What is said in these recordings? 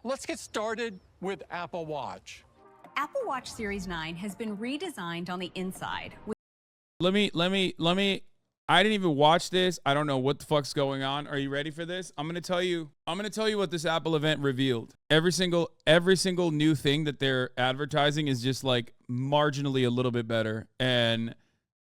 Let's get started with Apple Watch. Apple Watch Series 9 has been redesigned on the inside. Let me. I didn't even watch this. I don't know what the fuck's going on. Are you ready for this? I'm gonna tell you what this Apple event revealed. Every single new thing that they're advertising is just like marginally a little bit better and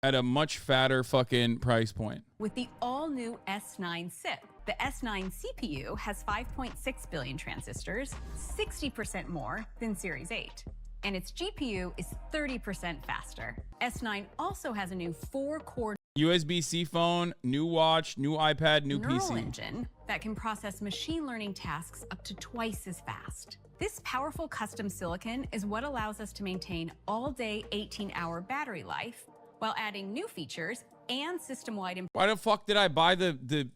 at a much fatter fucking price point. With the all-new S9 SiP, the S9 CPU has 5.6 billion transistors, 60% more than Series 8. And its GPU is 30% faster. S9 also has a new 4-core USB-C phone, new watch, new iPad, new neural PC. engine that can process machine learning tasks up to twice as fast. This powerful custom silicon is what allows us to maintain all-day 18-hour battery life while adding new features and system-wide. Why the fuck did I buy the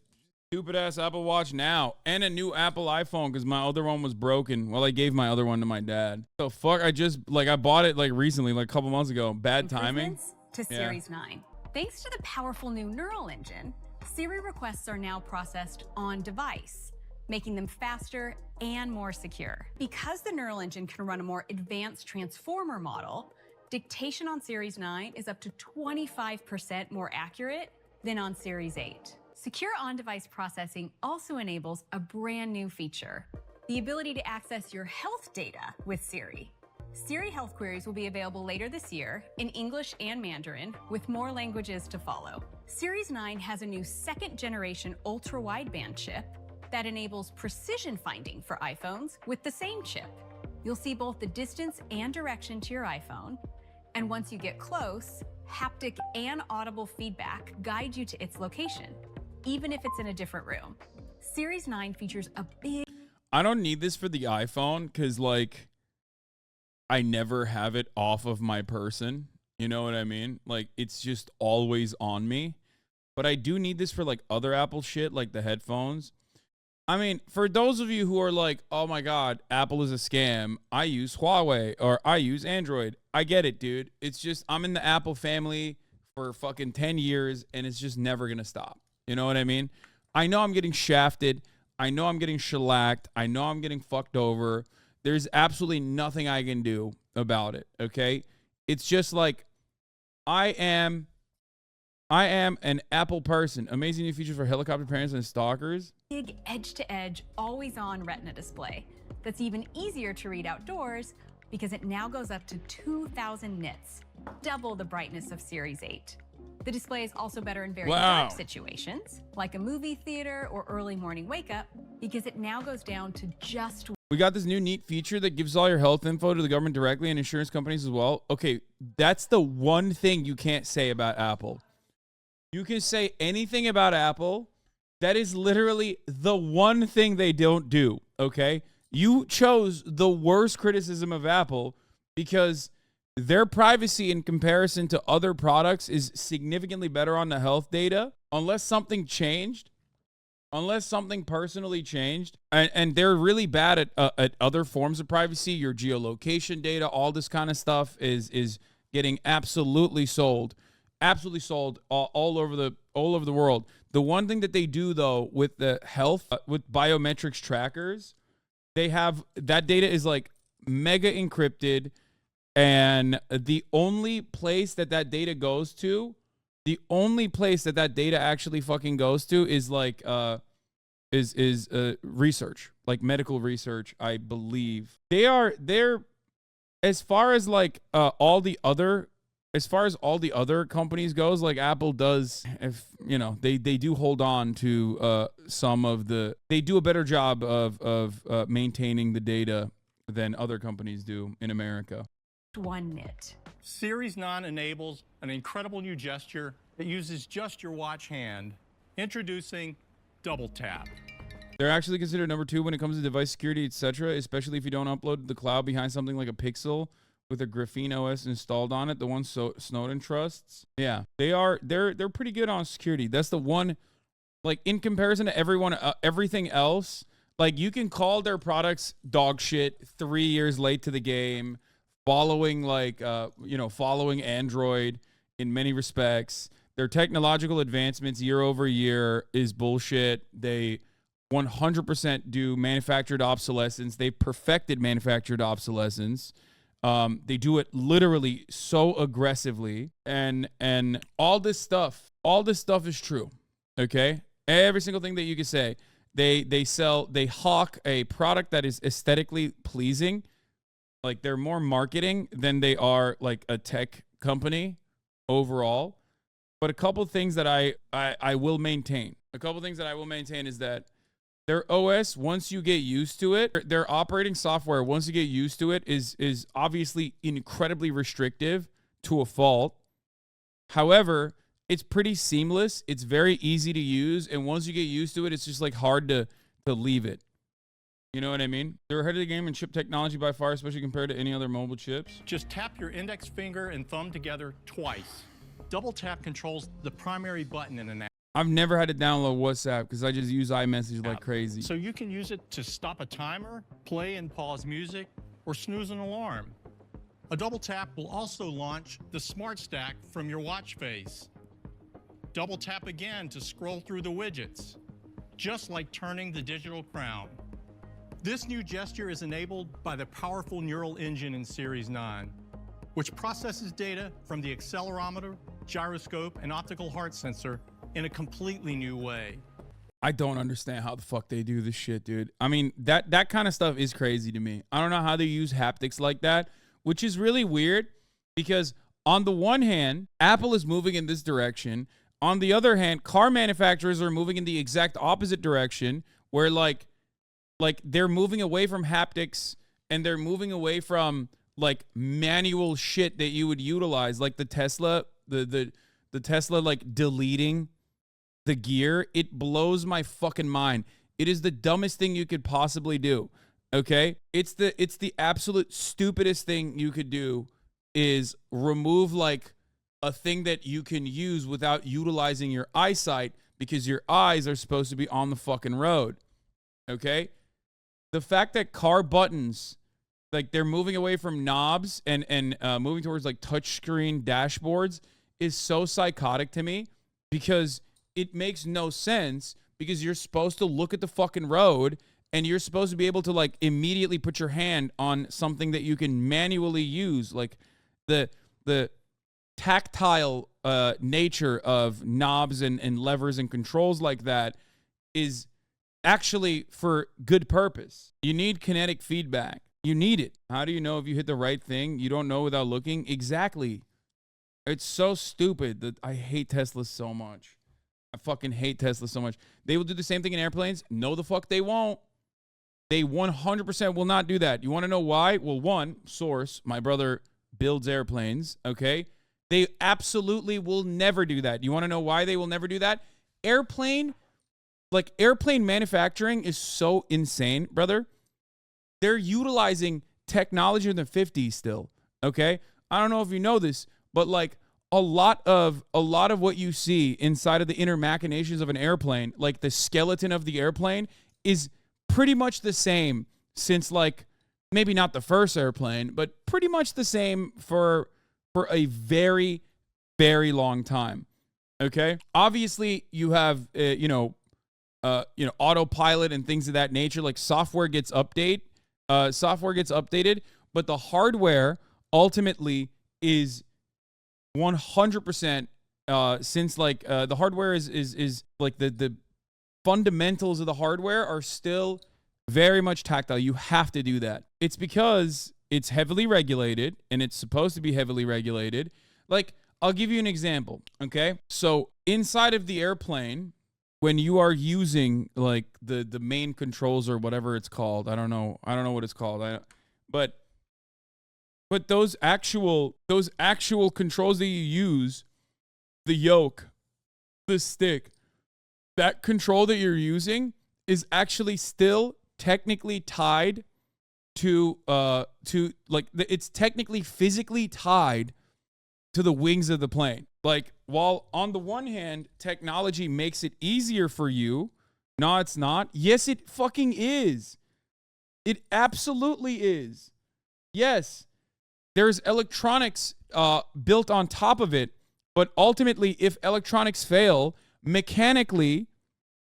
stupid-ass Apple Watch now and a new Apple iPhone? Because my other one was broken. Well, I gave my other one to my dad. So fuck, I bought it like recently, like a couple months ago. Bad timing. To Series 9. Thanks to the powerful new neural engine, Siri requests are now processed on device, making them faster and more secure. Because the neural engine can run a more advanced transformer model, dictation on Series 9 is up to 25% more accurate than on Series 8. Secure on-device processing also enables a brand new feature, the ability to access your health data with Siri. Siri health queries will be available later this year in English and Mandarin, with more languages to follow. Series 9 has a new second-generation ultra-wideband chip that enables precision finding for iPhones with the same chip. You'll see both the distance and direction to your iPhone, and once you get close, haptic and audible feedback guide you to its location, even if it's in a different room. Series 9 features a big... I don't need this for the iPhone because, like, I never have it off of my person. You know what I mean? Like, it's just always on me. But I do need this for, like, other Apple shit, like the headphones. I mean, for those of you who are like, oh my God, Apple is a scam. I use Huawei or I use Android. I get it, dude. It's just, I'm in the Apple family for fucking 10 years and it's just never going to stop. You know what I mean? I know I'm getting shafted. I know I'm getting shellacked. I know I'm getting fucked over. There's absolutely nothing I can do about it, okay? It's just like, I am an Apple person. Amazing new features for helicopter parents and stalkers. Big edge-to-edge, always-on Retina display that's even easier to read outdoors because it now goes up to 2,000 nits, double the brightness of Series 8. The display is also better in very dark situations, like a movie theater or early morning wake-up, because it now goes down to just... We got this new neat feature that gives all your health info to the government directly and insurance companies as well. Okay, that's the one thing you can't say about Apple. You can say anything about Apple. That is literally the one thing they don't do, okay? You chose the worst criticism of Apple because their privacy in comparison to other products is significantly better on the health data. Unless something changed, unless something personally changed, and they're really bad at other forms of privacy. Your geolocation data, all this kind of stuff is getting absolutely sold all over the world. The one thing that they do though with the health, with biometrics trackers, they have that data is like mega encrypted, and the only place that data goes to, the only place that data actually fucking goes to is like research, like medical research, I believe. They're as far as like all the other companies goes, like Apple does, if you know, they do hold on to some of the, they do a better job of maintaining the data than other companies do in America. One nit. Series 9 enables an incredible new gesture that uses just your watch hand. Introducing Double Tap. They're actually considered number 2 when it comes to device security, etc., especially if you don't upload to the cloud behind something like a Pixel with a Graphene OS installed on it, the one Snowden trusts. Yeah, they're pretty good on security. That's the one, like, in comparison to everything else, like, you can call their products dog shit 3 years late to the game, following Android in many respects. Their technological advancements year over year is bullshit. They 100% do manufactured obsolescence. They've perfected manufactured obsolescence. They do it literally so aggressively, and all this stuff is true. Okay, every single thing that you can say. They hawk a product that is aesthetically pleasing. Like, they're more marketing than they are like a tech company overall. But a couple of things that I will maintain. A couple of things that I will maintain is that their OS, once you get used to it, their operating software, once you get used to it, is obviously incredibly restrictive to a fault. However, it's pretty seamless. It's very easy to use, and once you get used to it, it's just like hard to leave it. You know what I mean? They're ahead of the game in chip technology by far, especially compared to any other mobile chips. Just tap your index finger and thumb together twice. Double tap controls the primary button in an app. I've never had to download WhatsApp because I just use iMessage like crazy. So you can use it to stop a timer, play and pause music, or snooze an alarm. A double tap will also launch the Smart Stack from your watch face. Double tap again to scroll through the widgets, just like turning the digital crown. This new gesture is enabled by the powerful neural engine in Series 9, which processes data from the accelerometer, gyroscope, and optical heart sensor in a completely new way. I don't understand how the fuck they do this shit, dude. I mean, that kind of stuff is crazy to me. I don't know how they use haptics like that, which is really weird because on the one hand, Apple is moving in this direction. On the other hand, car manufacturers are moving in the exact opposite direction where like they're moving away from haptics and they're moving away from like manual shit that you would utilize, like the Tesla, the Tesla like deleting the gear. It blows my fucking mind. It is the dumbest thing you could possibly do. Okay? It's the absolute stupidest thing you could do is remove like a thing that you can use without utilizing your eyesight because your eyes are supposed to be on the fucking road. Okay? The fact that car buttons, like they're moving away from knobs and moving towards like touchscreen dashboards is so psychotic to me because it makes no sense because you're supposed to look at the fucking road and you're supposed to be able to like immediately put your hand on something that you can manually use. Like the tactile nature of knobs and levers and controls like that is actually for good purpose. You need kinetic feedback. You need it. How do you know if you hit the right thing? You don't know without looking. Exactly. It's so stupid that I hate Tesla so much. I fucking hate Tesla so much. They will do the same thing in airplanes. No, the fuck they won't. They 100% will not do that. You want to know why? Well, one, source, my brother builds airplanes, okay? They absolutely will never do that. You want to know why they will never do that? Airplane manufacturing is so insane, brother. They're utilizing technology in the 50s still, okay? I don't know if you know this, but like a lot of what you see inside of the inner machinations of an airplane, like the skeleton of the airplane is pretty much the same since like maybe not the first airplane, but pretty much the same for a very, very long time. Okay? Obviously, you have autopilot and things of that nature, like software gets updated, but the hardware ultimately is 100% since like the hardware is like the fundamentals of the hardware are still very much tactile. You have to do that. It's because it's heavily regulated and it's supposed to be heavily regulated. Like, I'll give you an example, okay? So inside of the airplane, when you are using like the main controls or whatever it's called, I don't know what it's called. But those actual controls that you use, the yoke, the stick, that control that you're using is actually still technically tied to it's technically physically tied to the wings of the plane. Like, while on the one hand, technology makes it easier for you, no, it's not. Yes, it fucking is. It absolutely is. Yes, there's electronics built on top of it, but ultimately, if electronics fail, mechanically,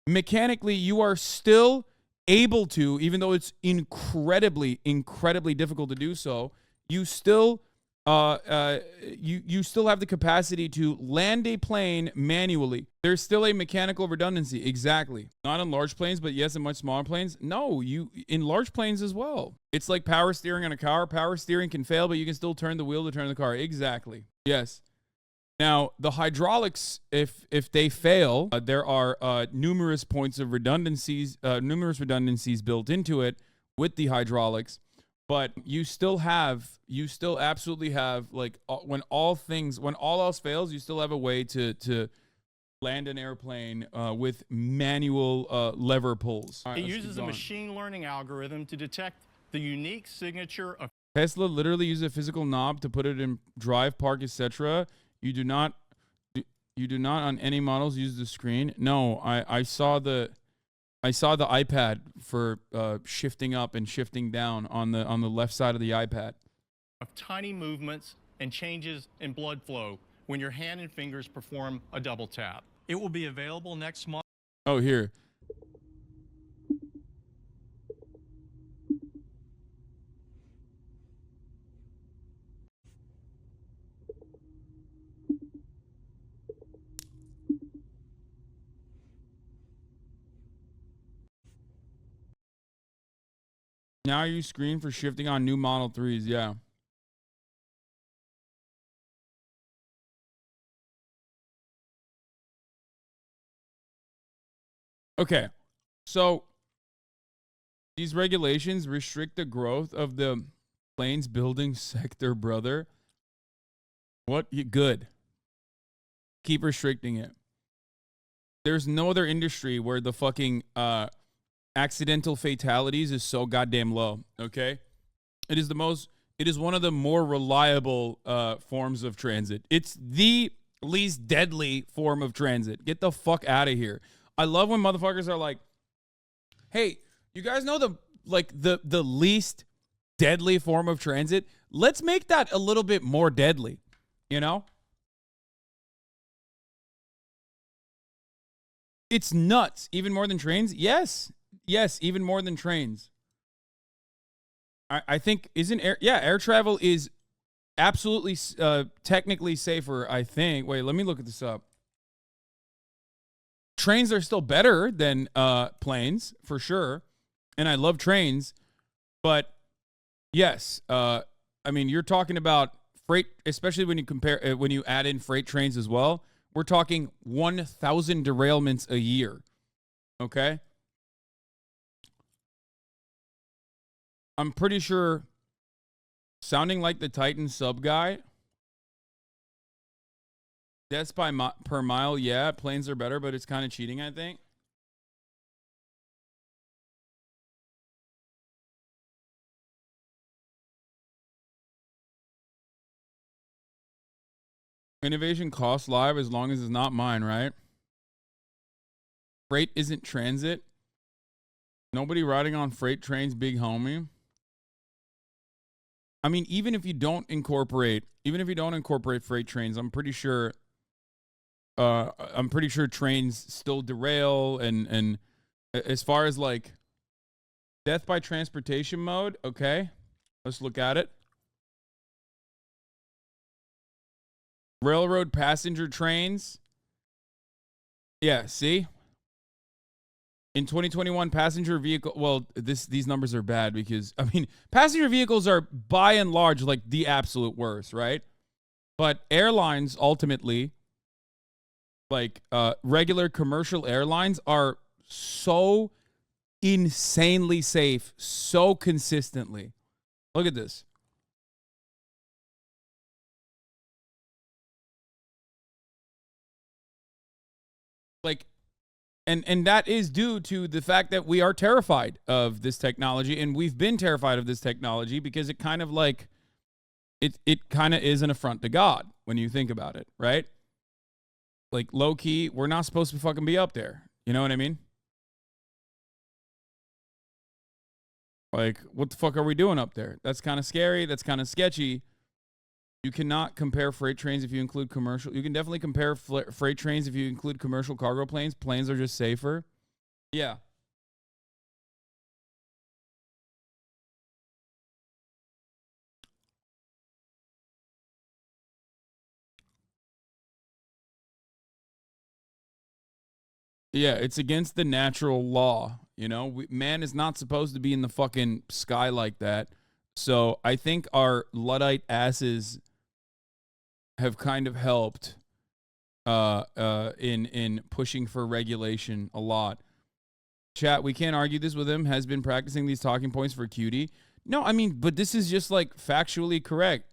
mechanically, you are still able to, even though it's incredibly, incredibly difficult to do so, you still you still have the capacity to land a plane manually. There's still a mechanical redundancy. Exactly. Not on large planes, but yes, in much smaller planes. No, you in large planes as well. It's like power steering on a car. Power steering can fail, but you can still turn the wheel to turn the car. Exactly. Yes. Now, the hydraulics, if they fail, there are numerous points of redundancies, numerous redundancies built into it with the hydraulics. But you still absolutely have, like, when all else fails, you still have a way to land an airplane with manual lever pulls. It uses a machine learning algorithm to detect the unique signature of Tesla literally uses a physical knob to put it in drive, park, etc. You do not on any models use the screen. No, I saw the iPad for shifting up and shifting down on the left side of the iPad. Of tiny movements and changes in blood flow when your hand and fingers perform a double tap. It will be available next month. Oh, here. Now you screen for shifting on new Model 3s, yeah. Okay, so these regulations restrict the growth of the planes building sector, brother. What? Good. Keep restricting it. There's no other industry where the fucking accidental fatalities is so goddamn low, okay? It is one of the more reliable forms of transit. It's the least deadly form of transit. Get the fuck out of here. I love when motherfuckers are like, hey, you guys know the least deadly form of transit? Let's make that a little bit more deadly, you know? It's nuts. Even more than trains? Yes, even more than trains. I think air travel is absolutely technically safer, I think. Wait, let me look at this up. Trains are still better than planes, for sure. And I love trains. But yes, I mean, you're talking about freight, especially when you add in freight trains as well. We're talking 1,000 derailments a year. Okay? I'm pretty sure, sounding like the Titan sub guy, deaths per mile, yeah, planes are better, but it's kind of cheating, I think. Innovation costs live as long as it's not mine, right? Freight isn't transit. Nobody riding on freight trains, big homie. I mean, even if you don't incorporate freight trains, I'm pretty sure trains still derail, and as far as like death by transportation mode, okay, let's look at it. Railroad passenger trains. Yeah, see? In 2021, passenger vehicle, well, these numbers are bad because, I mean, passenger vehicles are by and large like the absolute worst, right? But airlines ultimately, like regular commercial airlines, are so insanely safe, so consistently. Look at this. Like, and that is due to the fact that we are terrified of this technology, and we've been terrified of this technology because it kind of like, it kind of is an affront to God when you think about it, right? Like, low key, we're not supposed to fucking be up there. You know what I mean? Like, what the fuck are we doing up there? That's kind of scary. That's kind of sketchy. You cannot compare freight trains if you include commercial. You can definitely compare freight trains if you include commercial cargo planes. Planes are just safer. Yeah. Yeah, it's against the natural law. You know, man is not supposed to be in the fucking sky like that. So I think our Luddite asses have kind of helped in pushing for regulation a lot. Chat, we can't argue this with him. Has been practicing these talking points for cutie. No, I mean, but this is just like factually correct.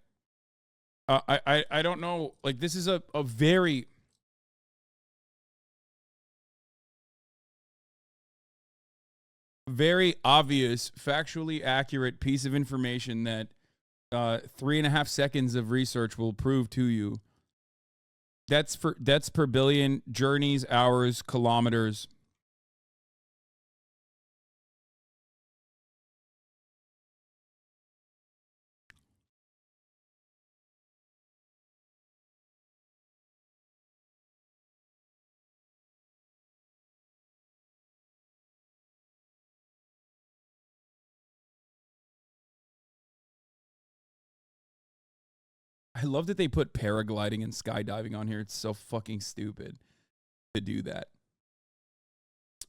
I don't know. Like, this is a very obvious, factually accurate piece of information that 3.5 seconds of research will prove to you. That's per billion, journeys, hours, kilometers. I love that they put paragliding and skydiving on here. It's so fucking stupid to do that.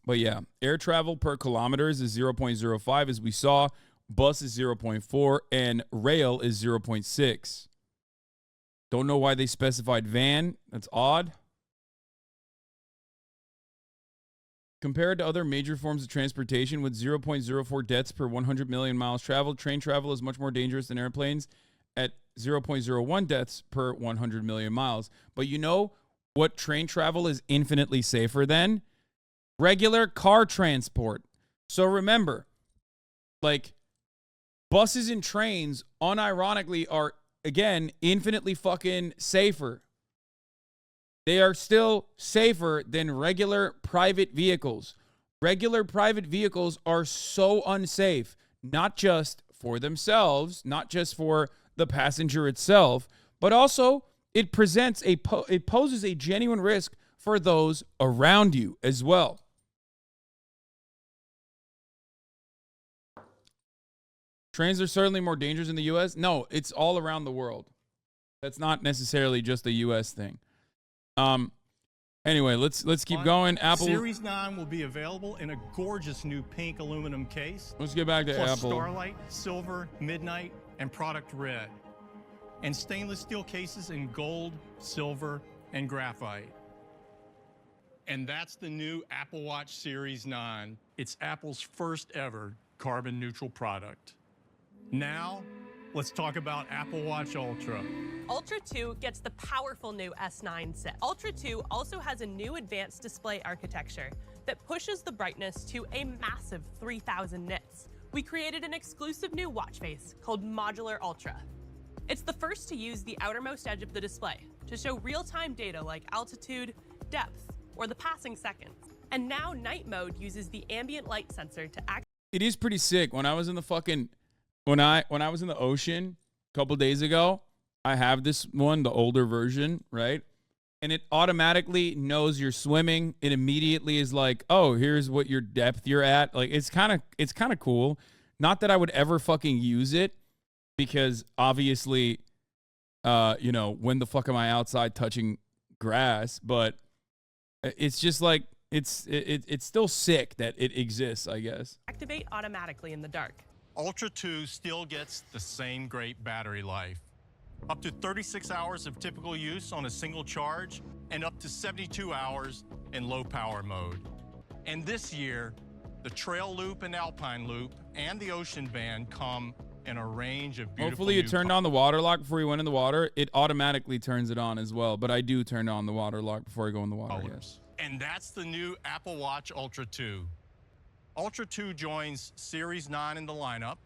But yeah, air travel per kilometers is 0.05, as we saw. Bus is 0.4, and rail is 0.6. Don't know why they specified van. That's odd. Compared to other major forms of transportation with 0.04 deaths per 100 million miles traveled, train travel is much more dangerous than airplanes at 0.01 deaths per 100 million miles. But you know what train travel is infinitely safer than? Regular car transport. So remember, like, buses and trains unironically are, again, infinitely fucking safer. They are still safer than regular private vehicles. Regular private vehicles are so unsafe, not just for themselves, not just for the passenger itself, but also it presents it poses a genuine risk for those around you as well. Trains are certainly more dangerous in the U.S. No, it's all around the world. That's not necessarily just a U.S. thing. Anyway, let's keep going. Apple Series 9 will be available in a gorgeous new pink aluminum case. Let's get back to plus Apple. Starlight, Silver, Midnight, and Product Red. And stainless steel cases in gold, silver, and graphite. And that's the new Apple Watch Series 9. It's Apple's first ever carbon neutral product. Now, let's talk about Apple Watch Ultra. Ultra 2 gets the powerful new S9 chip. Ultra 2 also has a new advanced display architecture that pushes the brightness to a massive 3,000 nits. We created an exclusive new watch face called Modular Ultra. It's the first to use the outermost edge of the display to show real-time data like altitude, depth, or the passing seconds. And now night mode uses the ambient light sensor to act. It is pretty sick. When I was in the fucking when I was in the ocean a couple days ago, I have this one, the older version, right? And it automatically knows you're swimming. It immediately is like, oh, here's what your depth you're at. Like, it's kind of cool. Not that I would ever fucking use it, because obviously, you know, when the fuck am I outside touching grass? But it's just like, it's still sick that it exists, I guess. Activate automatically in the dark. Ultra 2 still gets the same great battery life. Up to 36 hours of typical use on a single charge, and up to 72 hours in low power mode. And this year, the Trail Loop and Alpine Loop and the Ocean Band come in a range of beautiful. Hopefully you turned on the water lock before you went in the water. It automatically turns it on as well, but I do turn on the water lock before I go in the water. Yes. And that's the new Apple Watch Ultra 2. Ultra 2 joins Series 9 in the lineup,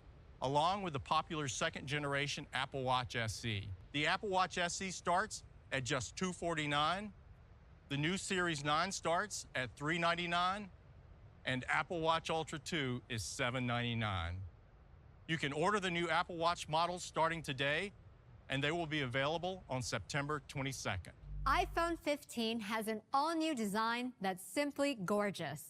along with the popular second-generation Apple Watch SE. The Apple Watch SE starts at just $249. The new Series 9 starts at $399, and Apple Watch Ultra 2 is $799. You can order the new Apple Watch models starting today, and they will be available on September 22nd. iPhone 15 has an all-new design that's simply gorgeous.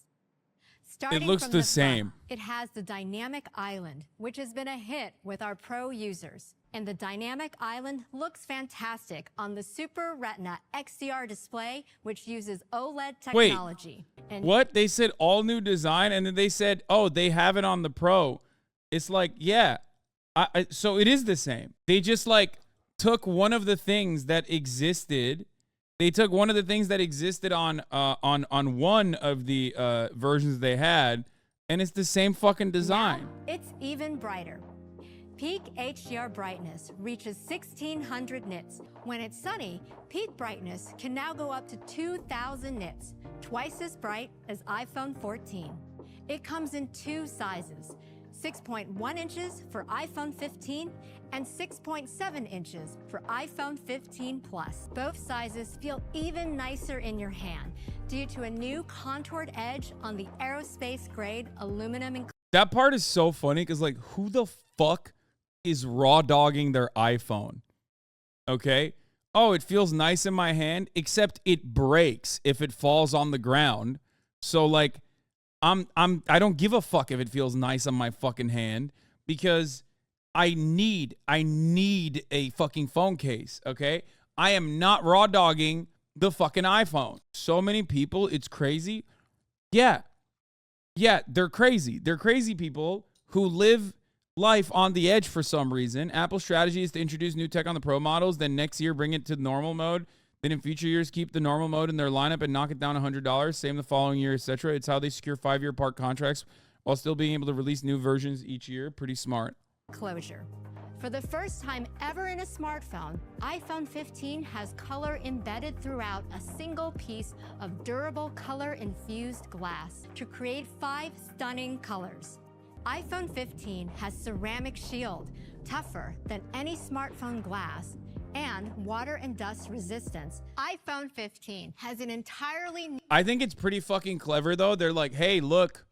Starting It looks from the front, same. it has the Dynamic Island, which has been a hit with our pro users. And the Dynamic Island looks fantastic on the Super Retina XDR display, which uses OLED technology. And What? They said all new design, and then they said, oh, they have it on the Pro. It's like, yeah. So it is the same. They just like took one of the things that existed. They took one of the things that existed on one of the versions they had, and it's the same fucking design. now it's even brighter. Peak HDR brightness reaches 1600 nits. When it's sunny, peak brightness can now go up to 2000 nits, twice as bright as iPhone 14. It comes in two sizes, 6.1 inches for iPhone 15 and 6.7 inches for iPhone 15 Plus. Both sizes feel even nicer in your hand due to a new contoured edge on the aerospace grade aluminum. That part is so funny because, like, who the fuck is raw dogging their iPhone? Okay. Oh, it feels nice in my hand, except it breaks if it falls on the ground. So, like, I don't give a fuck if it feels nice on my fucking hand because I need a fucking phone case, okay? I am not raw dogging the fucking iPhone. So many people, it's crazy. Yeah, they're crazy. They're crazy people who live life on the edge for some reason. Apple's strategy is to introduce new tech on the Pro models, then next year bring it to normal mode. Then in future years, keep the normal mode in their lineup and knock it down $100. Same the following year, etc. It's how they secure 5-year part contracts while still being able to release new versions each year. Pretty smart. Closure. For the first time ever in a smartphone, iPhone 15 has color embedded throughout a single piece of durable color-infused glass to create 5 stunning colors. iPhone 15 has ceramic shield, tougher than any smartphone glass, and water and dust resistance. iPhone 15 has an entirely new... I think it's pretty fucking clever, though. They're like, hey, look,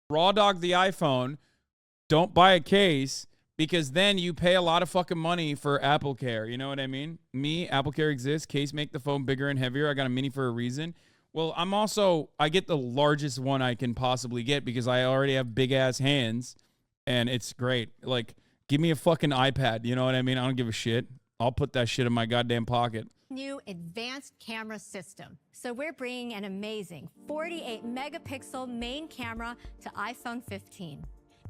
raw dog the iPhone. Don't buy a case because then you pay a lot of fucking money for Apple Care. You know what I mean? Me, Apple Care exists. Case make the phone bigger and heavier. I got a mini for a reason. Well, I get the largest one I can possibly get because I already have big ass hands and it's great. Like, give me a fucking iPad. You know what I mean? I don't give a shit. I'll put that shit in my goddamn pocket. New advanced camera system. So we're bringing an amazing 48 megapixel main camera to iPhone 15.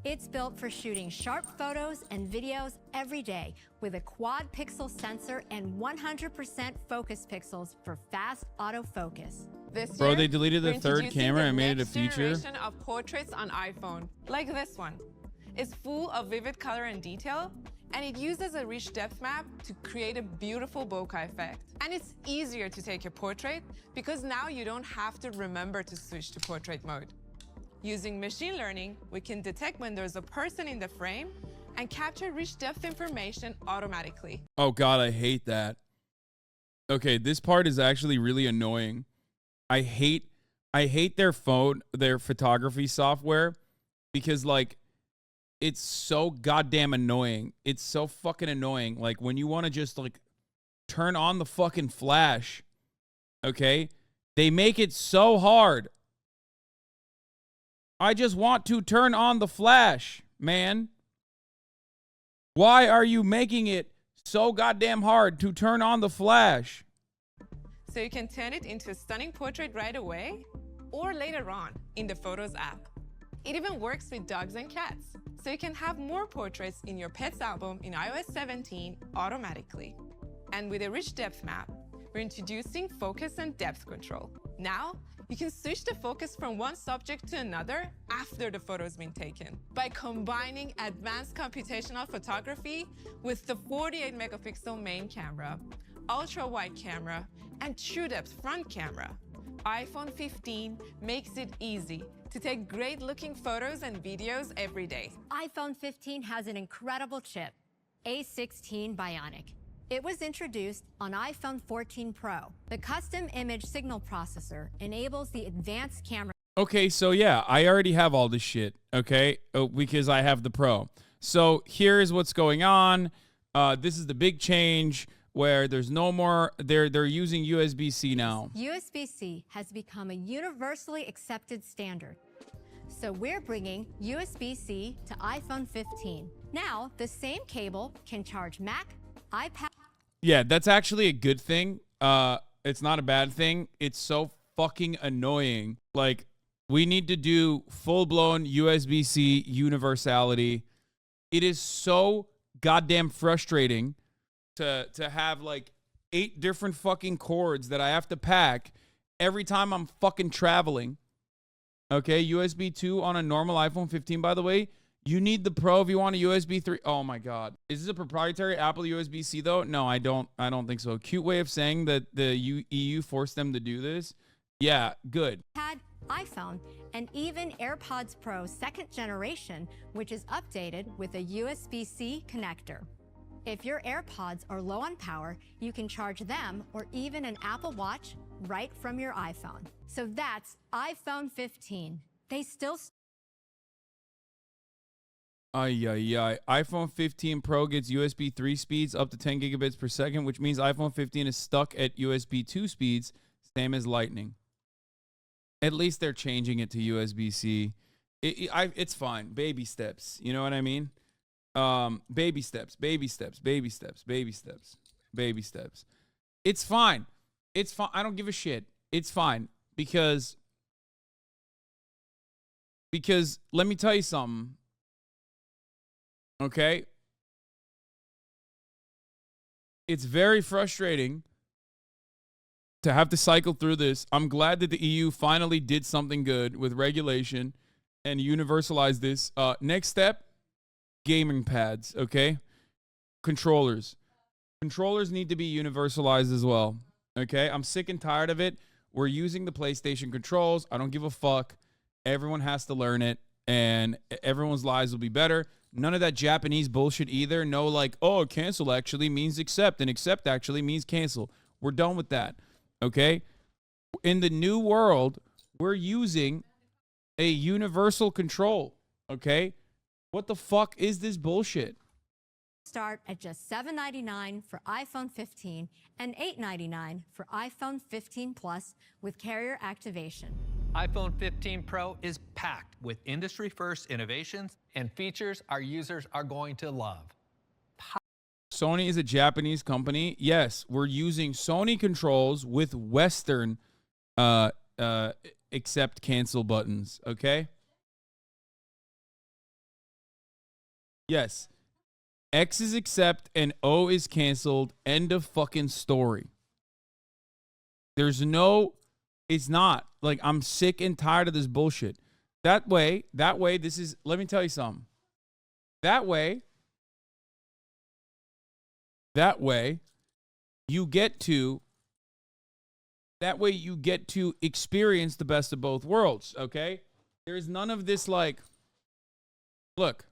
It's built for shooting sharp photos and videos every day with a quad pixel sensor and 100% focus pixels for fast autofocus. Bro, they deleted the third camera and made it a feature. Generation of portraits on iPhone, like this one. It's full of vivid color and detail, and it uses a rich depth map to create a beautiful bokeh effect. And it's easier to take a portrait because now you don't have to remember to switch to portrait mode. Using machine learning, we can detect when there's a person in the frame and capture rich depth information automatically. Oh God, I hate that. Okay, this part is actually really annoying. I hate their photography software because, like, it's so goddamn annoying. It's so fucking annoying. Like, when you want to just, like, turn on the fucking flash, okay? They make it so hard. I just want to turn on the flash, man. Why are you making it so goddamn hard to turn on the flash? So you can turn it into a stunning portrait right away or later on in the Photos app. It even works with dogs and cats, so you can have more portraits in your pet's album in iOS 17 automatically. And with a rich depth map, we're introducing focus and depth control. Now, you can switch the focus from one subject to another after the photo's been taken by combining advanced computational photography with the 48 megapixel main camera, ultra-wide camera, and true depth front camera. iPhone 15 makes it easy to take great-looking photos and videos every day. iPhone 15 has an incredible chip, A16 Bionic. It was introduced on iPhone 14 Pro. The custom image signal processor enables the advanced camera. Okay, so yeah, I already have all this shit, okay? Because I have the Pro. So here's what's going on. This is the big change where there's no more, they're using USB-C now. USB-C has become a universally accepted standard. So we're bringing USB-C to iPhone 15. Now, the same cable can charge Mac, iPad. Yeah, that's actually a good thing. It's not a bad thing. It's so fucking annoying. Like, we need to do full-blown USB-C universality. It is so goddamn frustrating to have like 8 different fucking cords that I have to pack every time I'm fucking traveling. Okay, USB 2 on a normal iPhone 15, by the way. You need the Pro if you want a USB 3. Oh my God. Is this a proprietary Apple USB-C though? No, I don't think so. Cute way of saying that the EU forced them to do this. Yeah, good. iPhone, and even AirPods Pro 2nd generation, which is updated with a USB-C connector. If your AirPods are low on power, you can charge them or even an Apple Watch right from your iPhone. So that's iPhone 15. They still iPhone 15 Pro gets USB 3 speeds up to 10 gigabits per second, which means iPhone 15 is stuck at USB 2 speeds, same as Lightning. At least they're changing it to USB-C. It's fine. Baby steps. You know what I mean? Baby steps, baby steps, baby steps, baby steps, baby steps. It's fine. It's fine. I don't give a shit. It's fine because let me tell you something. Okay? It's very frustrating to have to cycle through this. I'm glad that the EU finally did something good with regulation and universalized this. Next step, gaming pads, okay? Controllers. Controllers need to be universalized as well, okay? I'm sick and tired of it. We're using the PlayStation controls. I don't give a fuck. Everyone has to learn it, and everyone's lives will be better. None of that Japanese bullshit either. No, like, oh, cancel actually means accept, and accept actually means cancel. We're done with that, okay? In the new world, we're using a universal control, okay? What the fuck is this bullshit? start at just $799 for iPhone 15 and $899 for iPhone 15 Plus with carrier activation. iPhone 15 Pro is packed with industry-first innovations and features our users are going to love. Sony is a Japanese company. Yes, we're using Sony controls with Western accept cancel buttons, okay? Yes. X is accept and O is canceled. End of fucking story. There's no, it's not. Like, I'm sick and tired of this bullshit. That way, this is, let me tell you something. That way, you get to experience the best of both worlds, okay? There's none of this like, look,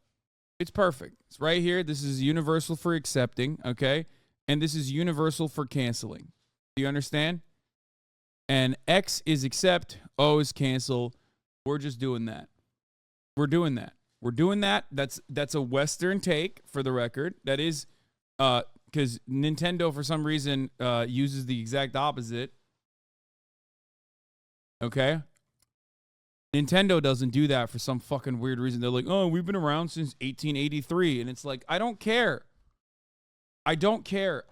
it's perfect. It's right here. This is universal for accepting, okay? And this is universal for canceling. Do you understand? And X is accept, O is cancel. We're just doing that. We're doing that. That's a Western take, for the record. That is, because Nintendo, for some reason, uses the exact opposite. Okay? Nintendo doesn't do that for some fucking weird reason. They're like, oh, we've been around since 1883. And it's like, I don't care. I don't care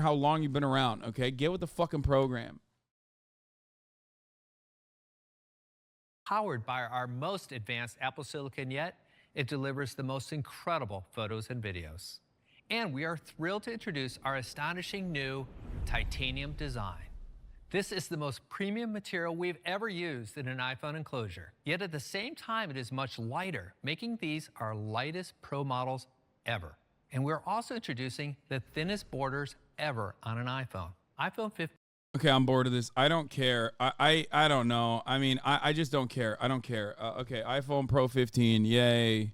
how long you've been around, okay? Get with the fucking program. Powered by our most advanced Apple Silicon yet, it delivers the most incredible photos and videos. And we are thrilled to introduce our astonishing new titanium design. This is the most premium material we've ever used in an iPhone enclosure. Yet at the same time, it is much lighter, making these our lightest Pro models ever. And we're also introducing the thinnest borders ever on an iPhone. iPhone 15. Okay, I'm bored of this. I don't care. I don't know. I mean, I just don't care. I don't care. Okay, iPhone Pro 15. Yay.